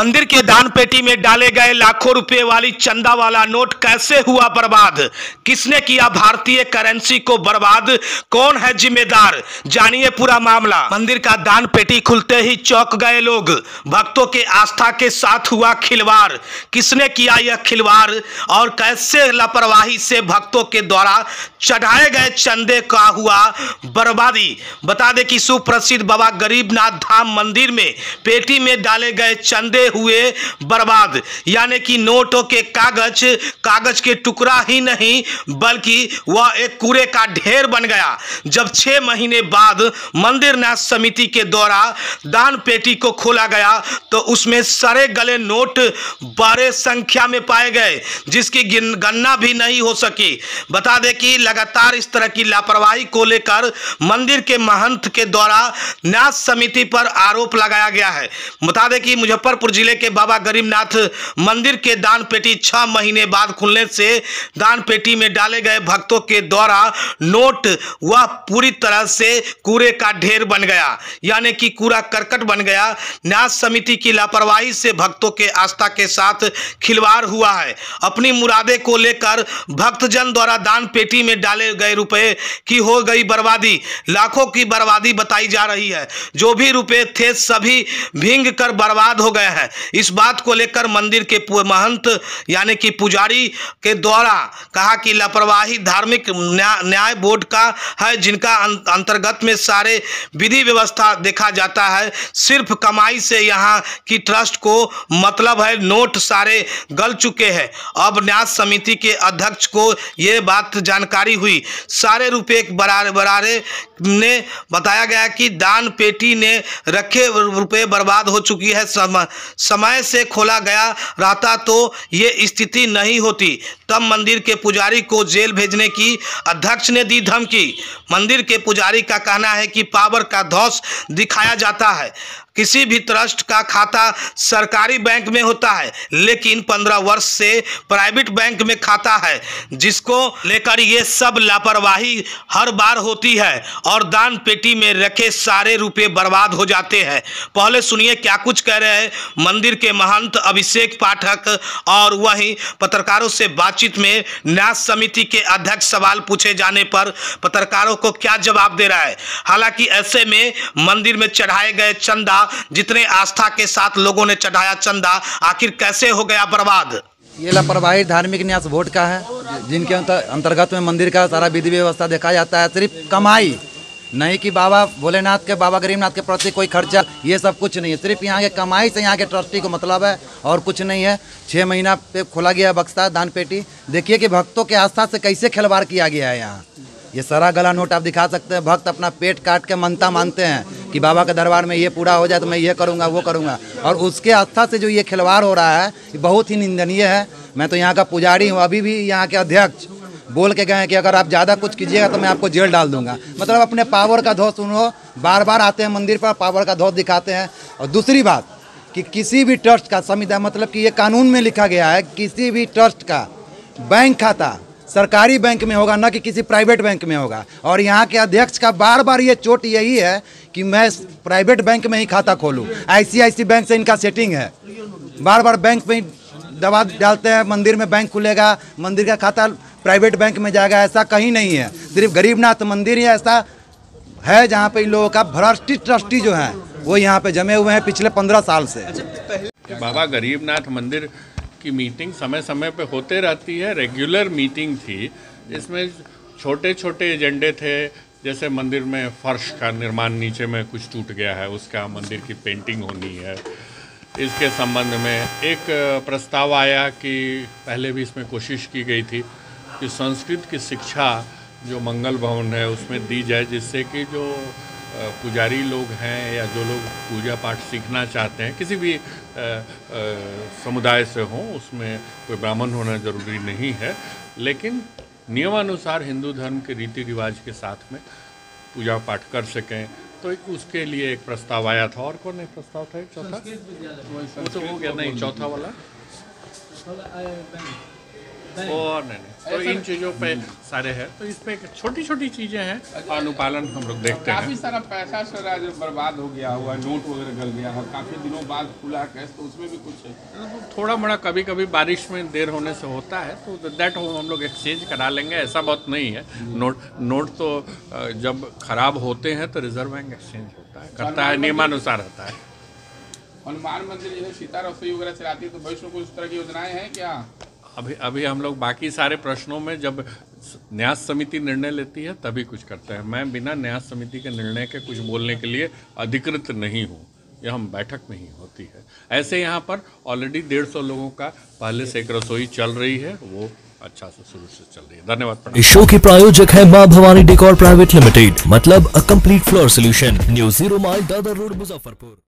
मंदिर के दान पेटी में डाले गए लाखों रुपए वाली चंदा वाला नोट कैसे हुआ बर्बाद? किसने किया भारतीय करेंसी को बर्बाद? कौन है जिम्मेदार? जानिए पूरा मामला। मंदिर का दान पेटी खुलते ही चौंक गए लोग। भक्तों के आस्था के साथ हुआ खिलवाड़। किसने किया यह खिलवाड़ और कैसे लापरवाही से भक्तों के द्वारा चढ़ाए गए चंदे का हुआ बर्बादी? बता दें कि सुप्रसिद्ध बाबा गरीबनाथ धाम मंदिर में पेटी में डाले गए चंदे हुए बर्बाद, यानी कि नोटों के कागज के टुकड़ा ही नहीं बल्कि वह एक कूड़े का ढेर बन गया। जब 6 महीने बाद मंदिर न्यास समिति के द्वारा दान पेटी को खोला गया तो उसमें सड़े गले नोट बड़े संख्या में पाए गए, जिसकी गणना भी नहीं हो सकी। बता दें कि लगातार इस तरह की लापरवाही को लेकर मंदिर के महंत के द्वारा न्यास समिति पर आरोप लगाया गया है। बता दें कि मुजफ्फरपुर जिले के बाबा गरीबनाथ मंदिर के दान पेटी 6 महीने बाद खुलने से दान पेटी में डाले गए भक्तों के द्वारा नोट वह पूरी तरह से कूड़े का ढेर बन गया, यानी कि कूड़ा करकट बन गया। न्यास समिति की लापरवाही से भक्तों के आस्था के साथ खिलवाड़ हुआ है। अपनी मुरादे को लेकर भक्तजन द्वारा दान पेटी में डाले गए रुपए की हो गई बर्बादी। लाखों की बर्बादी बताई जा रही है। जो भी रुपए थे सभी भींग कर बर्बाद हो गए हैं। इस बात को लेकर मंदिर के महंत यानी कि पुजारी के द्वारा कहा कि लापरवाही धार्मिक न्याय बोर्ड का है, जिनका अंतर्गत में सारे विधि व्यवस्था देखा जाता है। सिर्फ कमाई से यहाँ की ट्रस्ट को मतलब है। नोट सारे गल चुके हैं। अब न्यास समिति के अध्यक्ष को यह बात जानकारी हुई। सारे रुपए बरारे ने बताया गया कि दान पेटी ने रखे रुपए बर्बाद हो चुकी है। समय से खोला गया रहता तो ये स्थिति नहीं होती। तब मंदिर के पुजारी को जेल भेजने की अध्यक्ष ने दी धमकी। मंदिर के पुजारी का कहना है कि पावर का धौंस दिखाया जाता है। किसी भी ट्रस्ट का खाता सरकारी बैंक में होता है, लेकिन 15 वर्ष से प्राइवेट बैंक में खाता है, जिसको लेकर ये सब लापरवाही हर बार होती है और दान पेटी में रखे सारे रुपए बर्बाद हो जाते हैं। पहले सुनिए क्या कुछ कह रहे हैं मंदिर के महंत अभिषेक पाठक। और वहीं पत्रकारों से बातचीत में न्यास समिति के अध्यक्ष सवाल पूछे जाने पर पत्रकारों को क्या जवाब दे रहा है। हालांकि ऐसे में मंदिर में चढ़ाए गए चंदा, जितने आस्था के साथ लोगों ने चढ़ाया चंदा, आखिर कैसे हो गया बर्बाद? ये लापरवाही धार्मिक न्यास बोर्ड का है, जिनके अंतर्गत में मंदिर का सारा विधि व्यवस्था देखा जाता है। सिर्फ कमाई नहीं कि बाबा भोलेनाथ के, बाबा गरीबनाथ के प्रति कोई खर्चा, ये सब कुछ नहीं है। सिर्फ यहाँ के कमाई से यहाँ के ट्रस्टी को मतलब है और कुछ नहीं है। 6 महीना पे खोला गया बक्सा दान पेटी। देखिए कि भक्तों के आस्था से कैसे खिलवाड़ किया गया है। यहाँ ये सारा गला नोट आप दिखा सकते हैं। भक्त अपना पेट काट के मनता मानते हैं कि बाबा के दरबार में ये पूरा हो जाए तो मैं ये करूँगा वो करूँगा, और उसके आस्था से जो ये खिलवाड़ हो रहा है ये बहुत ही निंदनीय है। मैं तो यहाँ का पुजारी हूँ। अभी भी यहाँ के अध्यक्ष बोल के गए हैं कि अगर आप ज़्यादा कुछ कीजिएगा तो मैं आपको जेल डाल दूंगा। मतलब अपने पावर का धौंस सुनो, बार बार आते हैं मंदिर पर, पावर का धौंस दिखाते हैं। और दूसरी बात कि किसी भी ट्रस्ट का संविदा, मतलब कि ये कानून में लिखा गया है, किसी भी ट्रस्ट का बैंक खाता सरकारी बैंक में होगा, ना कि किसी प्राइवेट बैंक में होगा। और यहाँ के अध्यक्ष का बार बार ये चोट यही है कि मैं प्राइवेट बैंक में ही खाता खोलूँ। ICICI बैंक से इनका सेटिंग है। बार बार बैंक में दबा डालते हैं, मंदिर में बैंक खुलेगा, मंदिर का खाता प्राइवेट बैंक में जाएगा। ऐसा कहीं नहीं है। सिर्फ गरीबनाथ मंदिर ही ऐसा है जहाँ पे इन लोगों का भ्रष्ट ट्रस्टी जो है वो यहाँ पे जमे हुए हैं पिछले 15 साल से। बाबा गरीबनाथ मंदिर की मीटिंग समय समय पे होते रहती है। रेगुलर मीटिंग थी। इसमें छोटे छोटे एजेंडे थे, जैसे मंदिर में फर्श का निर्माण नीचे में कुछ टूट गया है, उसका मंदिर की पेंटिंग होनी है। इसके संबंध में एक प्रस्ताव आया कि पहले भी इसमें कोशिश की गई थी कि संस्कृत की शिक्षा जो मंगल भवन है उसमें दी जाए, जिससे कि जो पुजारी लोग हैं या जो लोग पूजा पाठ सीखना चाहते हैं, किसी भी समुदाय से हों, उसमें कोई ब्राह्मण होना ज़रूरी नहीं है, लेकिन नियमानुसार हिंदू धर्म के रीति रिवाज के साथ में पूजा पाठ कर सकें। तो उसके लिए एक प्रस्ताव आया था। और कौन एक प्रस्ताव था? चौथा वो तो हो गया नहीं, चौथा वाला वो और नहीं। तो इन चीज़ों पे सारे हैं, तो इस पे छोटी छोटी चीज़ें हैं, अनुपालन हम लोग देखते हैं। काफ़ी सारा पैसा सारा जो बर्बाद हो गया हुआ, नोट वगैरह गल गया है, काफ़ी दिनों बाद खुला कैश, तो उसमें भी कुछ है थोड़ा बड़ा कभी कभी बारिश में देर होने से होता है, तो दैट हम लोग एक्सचेंज करा लेंगे, ऐसा बहुत नहीं है। नोट तो जब खराब होते हैं तो रिजर्व बैंक एक्सचेंज होता है, करता है, नियमानुसार होता है। हनुमान मंदिर जो है सीता रसोई वगैरह चलाती है, तो भविष्य में कुछ इस तरह की योजनाएं हैं क्या? अभी हम लोग बाकी सारे प्रश्नों में जब न्यास समिति निर्णय लेती है तभी कुछ करते हैं। मैं बिना न्यास समिति के निर्णय के कुछ बोलने के लिए अधिकृत नहीं हूँ, यह हम बैठक में ही होती है। ऐसे यहाँ पर ऑलरेडी 150 लोगों का पहले से एक रसोई चल रही है, वो अच्छा से शुरू से चल रही है। धन्यवाद। इस शो के प्रायोजक है मां भवानी डेकोर प्राइवेट लिमिटेड, मतलब a complete floor solution, new 0 mile Dadar road, Muzaffarpur.